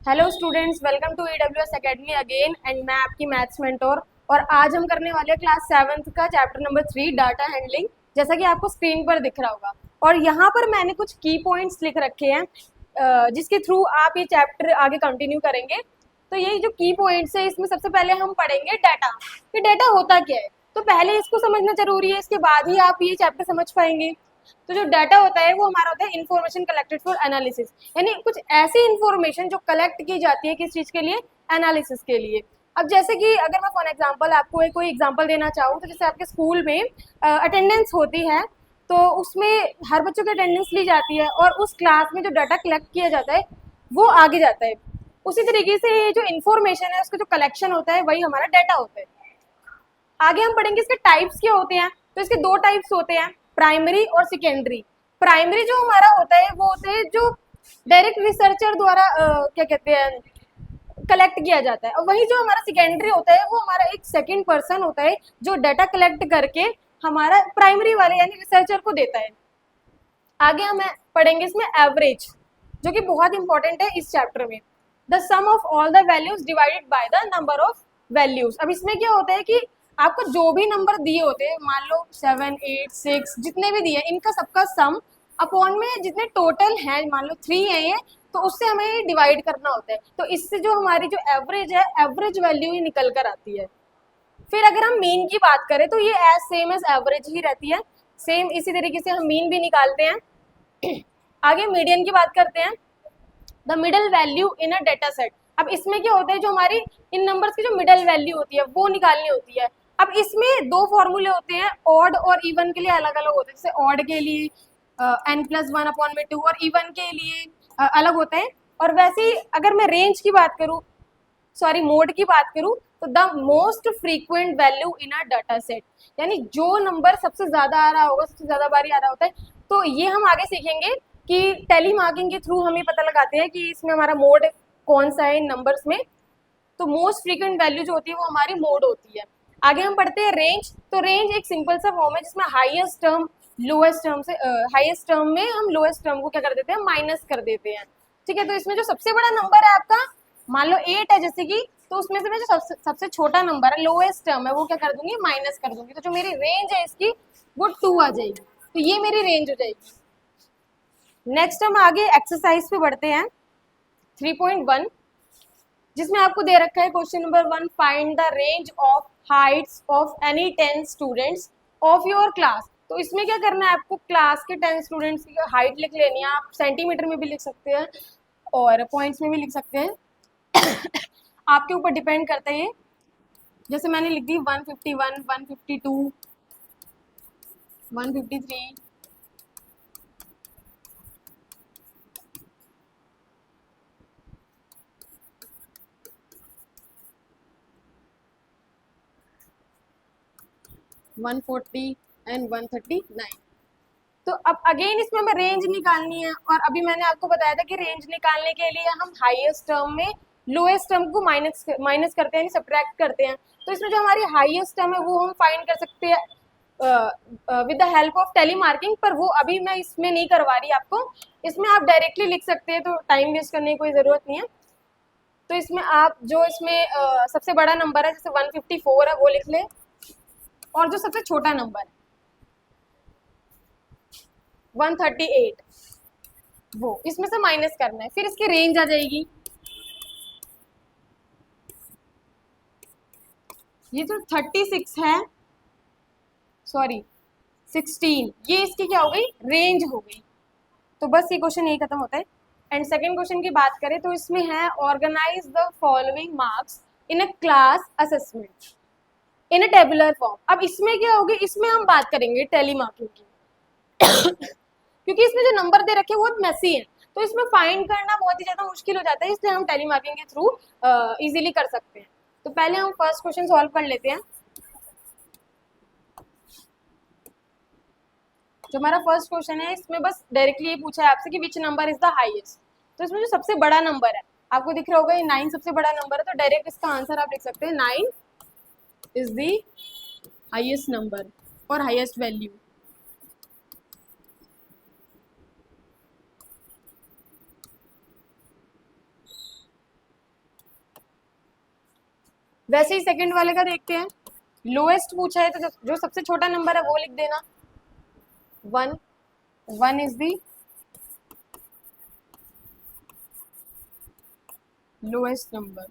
Hello students, welcome to EWS academy again and मैं आपकी maths mentor. और आज हम करने वाले हैं क्लास 7th का चैप्टर नंबर 3 डाटा हैंडलिंग, जैसा कि आपको स्क्रीन पर दिख रहा होगा। और यहाँ पर मैंने कुछ की पॉइंट्स लिख रखे हैं जिसके थ्रू आप ये चैप्टर आगे कंटिन्यू करेंगे। तो ये जो की पॉइंट्स है, इसमें सबसे पहले हम पढ़ेंगे डाटा। ये डाटा होता क्या है, तो पहले इसको समझना जरूरी है, इसके बाद ही आप ये चैप्टर समझ पाएंगे। तो जो डाटा होता है वो हमारा होता है इन्फॉर्मेशन कलेक्टेड फॉर एनालिसिस, यानी कुछ ऐसी इन्फॉर्मेशन जो कलेक्ट की जाती है किस चीज के लिए, एनालिसिस के लिए। अब जैसे कि अगर मैं फॉर एग्जांपल आपको कोई एग्जांपल देना चाहूँ, तो जैसे आपके स्कूल में अटेंडेंस होती है, तो उसमें हर बच्चों की अटेंडेंस ली जाती है और उस क्लास में जो डाटा कलेक्ट किया जाता है वो आगे जाता है। उसी तरीके से ये जो इन्फॉर्मेशन है उसका जो कलेक्शन होता है वही हमारा डाटा होता है। आगे हम पढ़ेंगे इसके टाइप्स क्या होते हैं। तो इसके दो टाइप्स होते हैं, प्राइमरी और सेकेंडरी। प्राइमरी जो हमारा होता है वो होते हैं जो डायरेक्ट रिसर्चर द्वारा क्या कहते हैं कलेक्ट किया जाता है, और वही जो हमारा सेकेंडरी होता है वो हमारा एक सेकंड पर्सन होता है जो डाटा कलेक्ट करके हमारा प्राइमरी वाले यानी रिसर्चर को देता है। आगे हम पढ़ेंगे इसमें एवरेज, जो कि बहुत इंपॉर्टेंट है इस चैप्टर में। The sum of all the values divided by the number of values. अब इसमें क्या होता है कि आपको जो भी नंबर दिए होते हैं, मान लो 7, 8, 6 जितने भी दिए, इनका सबका सम अपॉन में जितने टोटल हैं, मान लो 3 है ये, तो उससे हमें डिवाइड करना होता है। तो इससे जो हमारी जो एवरेज है, एवरेज वैल्यू ही निकल कर आती है। फिर अगर हम मीन की बात करें तो ये एज सेम एज एवरेज ही रहती है, सेम इसी तरीके से हम मीन भी निकालते हैं। आगे मीडियन की बात करते हैं, the middle value in a data set. अब इसमें क्या होता है, जो हमारी इन नंबर्स की जो मिडल वैल्यू होती है वो निकालनी होती है। अब इसमें दो फॉर्मूले होते हैं, ऑड और इवन के लिए अलग अलग होते हैं। जैसे ऑड के लिए n+1/2 और इवन के लिए अलग होते हैं। और वैसे ही अगर मैं रेंज की बात करूँ, सॉरी मोड की बात करूं, तो the most frequent value in a data set, यानी जो नंबर सबसे ज्यादा आ रहा होगा, सबसे ज्यादा बारी आ रहा होता है। तो ये हम आगे सीखेंगे कि टेली मार्किंग के थ्रू हम ये पता लगाते हैं कि इसमें हमारा मोड कौन सा है इन नंबर्स में। तो मोस्ट फ्रीक्वेंट वैल्यू जो होती है वो हमारी मोड होती है। आगे हम पढ़ते हैं रेंज। तो रेंज एक सिंपल सा फॉर्म है जिसमें हाईएस्ट टर्म लोएस्ट टर्म से हाईएस्ट टर्म में हम लोएस्ट टर्म को क्या कर देते हैं, माइनस कर देते हैं। ठीक है, तो इसमें जो सबसे बड़ा नंबर है आपका, मान लो 8 है जैसे कि, तो उसमें से मैं जो सबसे छोटा नंबर है, लोएस्ट टर्म है, वो क्या कर दूंगी, माइनस कर दूंगी। तो जो मेरी रेंज है इसकी वो 2 आ जाएगी। तो ये मेरी रेंज हो जाएगी। नेक्स्ट हम आगे एक्सरसाइज पे बढ़ते हैं 3.1, जिसमें आपको दे रखा है question number 1, find the range of Heights of any 10 students of your class. तो इसमें क्या करना है, आपको क्लास के 10 स्टूडेंट्स की हाइट लिख लेनी है। आप सेंटीमीटर में भी लिख सकते हैं और पॉइंट्स में भी लिख सकते हैं, आपके ऊपर डिपेंड करता है ये। जैसे मैंने लिख दी 151, 152, 153, 140 एंड 139। तो अब अगेन इसमें हमें रेंज निकालनी है, और अभी मैंने आपको बताया था कि रेंज निकालने के लिए हम हाईएस्ट टर्म में लोएस्ट टर्म को माइनस करते हैं, सब्ट्रैक्ट करते हैं। तो इसमें जो हमारी हाईएस्ट टर्म है वो हम फाइंड कर सकते हैं with the help of tally marking, पर वो अभी मैं इसमें नहीं करवा रही आपको। इसमें आप डायरेक्टली लिख सकते हैं, तो टाइम वेस्ट करने की कोई ज़रूरत नहीं है। तो इसमें आप जो इसमें सबसे बड़ा नंबर है, जैसे 154 है, वो लिख लें, और जो सबसे छोटा नंबर है 138, वो इसमें से माइनस करना है, फिर इसकी रेंज आ जाएगी। ये जो 36 है, सॉरी 16, ये इसकी क्या हो गई, रेंज हो गई। तो बस ये क्वेश्चन यही खत्म होता है। एंड सेकंड क्वेश्चन की बात करें तो इसमें है organise the following marks in a class assessment in a tabular form. अब इसमें क्या होगी, इसमें हम बात करेंगे टेली मार्किंग की। क्योंकि इसमें जो नंबर दे रखे हैं बहुत मैसी है, तो इसमें फाइंड करना बहुत ही ज्यादा मुश्किल हो जाता है, इसलिए हम टेली मार्किंग के थ्रू इजीली कर सकते हैं। तो पहले हम फर्स्ट क्वेश्चन सॉल्व कर लेते हैं। जो हमारा फर्स्ट क्वेश्चन है, इसमें बस डायरेक्टली ये पूछा है आपसे कि which number is the highest. तो इसमें जो सबसे बड़ा नंबर है, आपको दिख रहा होगा ये 9 सबसे बड़ा नंबर है, तो डायरेक्ट इसका आंसर आप लिख सकते हैं 9 इज द हाईएस्ट नंबर और हाईएस्ट वैल्यू। वैसे ही सेकंड वाले का देखते हैं। लोएस्ट पूछा है तो जो सबसे छोटा नंबर है वो लिख देना 1। 1 इज दी लोएस्ट नंबर।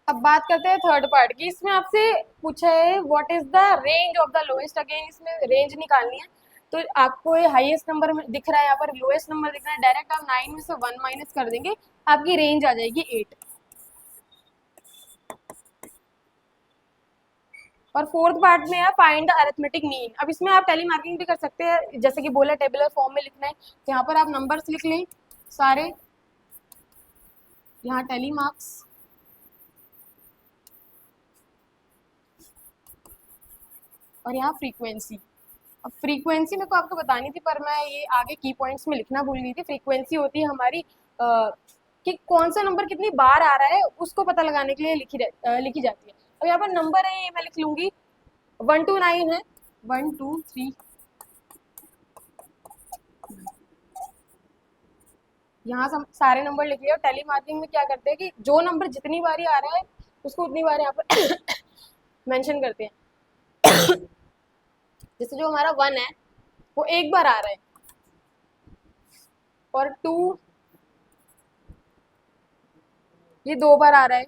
अब बात करते हैं थर्ड पार्ट की। इसमें आपसे पूछा है what is the range of the lowest. Again इसमें रेंज निकालनी है, तो आपको ये हाईएस्ट नंबर दिख रहा है, यहाँ पर लोएस्ट नंबर दिख रहा है, डायरेक्ट आप 9 में से 1 माइनस कर देंगे, आपकी रेंज आ जाएगी 8। और फोर्थ पार्ट में है फाइंड द अरिथमेटिक मीन। अब इसमें आप टेली मार्किंग भी कर सकते हैं, जैसे कि बोला टेबुलर फॉर्म में लिखना है, तो यहाँ पर आप नंबर्स लिख लें सारे, यहाँ टेली मार्क्स, और यहाँ फ्रीक्वेंसी। अब फ्रीक्वेंसी मेरे को आपको बतानी थी पर मैं ये आगे की पॉइंट्स में लिखना भूल गई थी। फ्रीक्वेंसी होती है हमारी कि कौन सा नंबर कितनी बार आ रहा है उसको पता लगाने के लिए लिखी जाती है। अब यहाँ पर नंबर है, ये मैं लिख लूंगी 1 to 9 है, 1 2 3। यहाँ सारे नंबर लिख लिया। टेली मार्किंग में क्या करते हैं कि जो नंबर जितनी बारी आ रहा है उसको उतनी बार यहाँ पर मेंशन करते हैं। जैसे जो हमारा 1 है वो एक बार आ रहा है, और 2 ये 2 बार आ रहा है।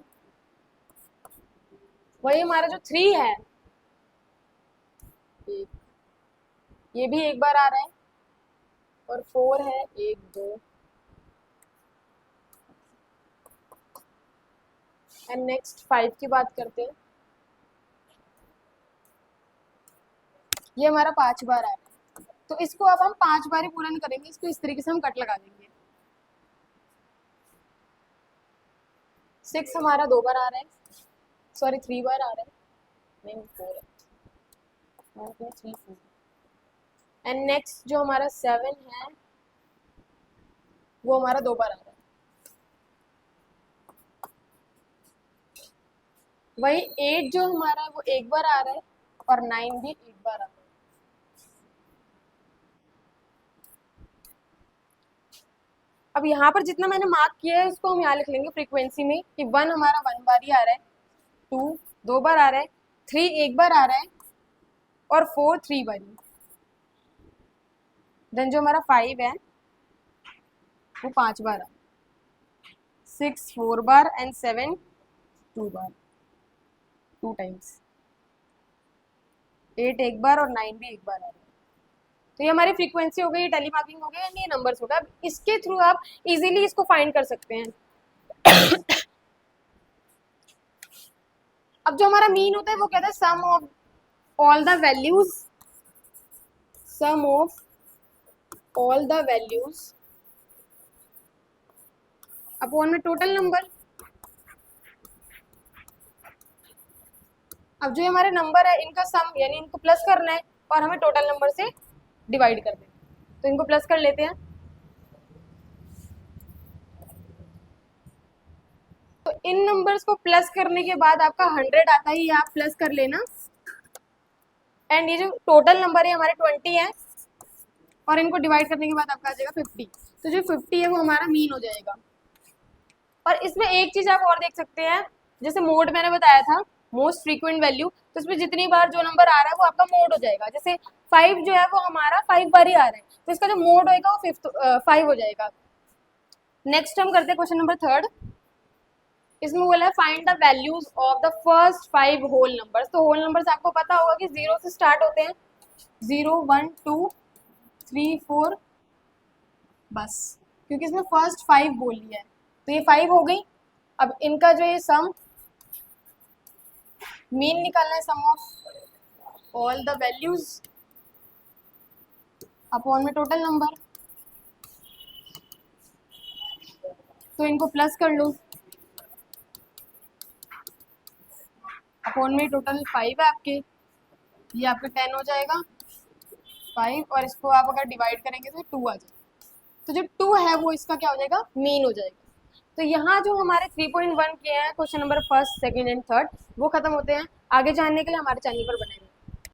वही हमारा जो 3 है ये भी एक बार आ रहा है, और 4 है 1 2। एंड नेक्स्ट 5 की बात करते हैं। ये हमारा 5 बार आ रहा है, तो इसको अब हम 5 बार ही पूरा नहीं करेंगे, इसको इस तरीके से हम कट लगा देंगे। 6 हमारा 2 बार आ रहा है, सॉरी 3 बार आ रहा है, नहीं 4 है, 1 2 3 4। एंड नेक्स्ट जो हमारा 7 है वो हमारा 2 बार आ रहा है। वही 8 जो हमारा है वो एक बार आ रहा है, और 9 भी एक बार आ रहा है। अब यहाँ पर जितना मैंने मार्क किया है उसको हम यहाँ लिख लेंगे फ्रीक्वेंसी में कि 1 हमारा 1 बार ही आ रहा है, 2 2 बार आ रहा है, 3 एक बार आ रहा है, और 4 3 बारी। देन जो हमारा 5 है वो 5 बार आ रहा है, 6 4 बार, एंड 7 2 बार, 2 टाइम्स। 8 एक बार और 9 भी एक बार आ रहा है। तो ये हमारी फ्रीक्वेंसी हो गई, टेली मार्किंग हो गया, ये नंबर्स हो गया। अब इसके थ्रू आप इजीली इसको फाइंड कर सकते हैं। अब जो हमारा मीन होता है वो कहता है sum of all the values, sum of all the values upon में टोटल नंबर। अब जो हमारे नंबर है इनका सम यानी इनको प्लस करना है, और हमें टोटल नंबर से डिवाइड कर दें, तो इनको प्लस कर लेते हैं। तो इन नंबर्स को प्लस करने के बाद आपका 100 आता ही, आप प्लस कर लेना। एंड ये जो टोटल नंबर है हमारे 20 है, और इनको डिवाइड करने के बाद आपका आ जाएगा 50। तो जो 50 है वो हमारा मीन हो जाएगा। और इसमें एक चीज आप और देख सकते हैं, जैसे मोड मैंने बताया था मोस्ट फ्रीक्वेंट वैल्यू, तो इसमें जितनी बार जो नंबर आ रहा है वो आपका मोड हो जाएगा। जैसे 5 जो है वो हमारा 5 बार ही आ रहा है, तो इसका जो मोड होएगा वो 5 हो जाएगा। नेक्स्ट हम करते हैं क्वेश्चन नंबर 3। इसमें बोला है find the values of the first 5 whole numbers. तो होल नंबर्स आपको पता होगा कि 0 से स्टार्ट होते हैं, 0 1 2 3 4, बस क्योंकि इसमें फर्स्ट 5 बोल लिया है, तो ये 5 हो गई। अब इनका जो ये सम मीन निकालना है, sum of all the values upon में टोटल नंबर, तो इनको प्लस कर लो। अपॉन में टोटल 5 है आपके, ये आपका 10 हो जाएगा 5, और इसको आप अगर डिवाइड करेंगे तो 2 आ जाएगा। तो जो 2 है वो इसका क्या हो जाएगा, मीन हो जाएगा। तो यहाँ जो हमारे 3.1 के हैं question number first second and third वो खत्म होते हैं। आगे जानने के लिए हमारे चैनल पर बने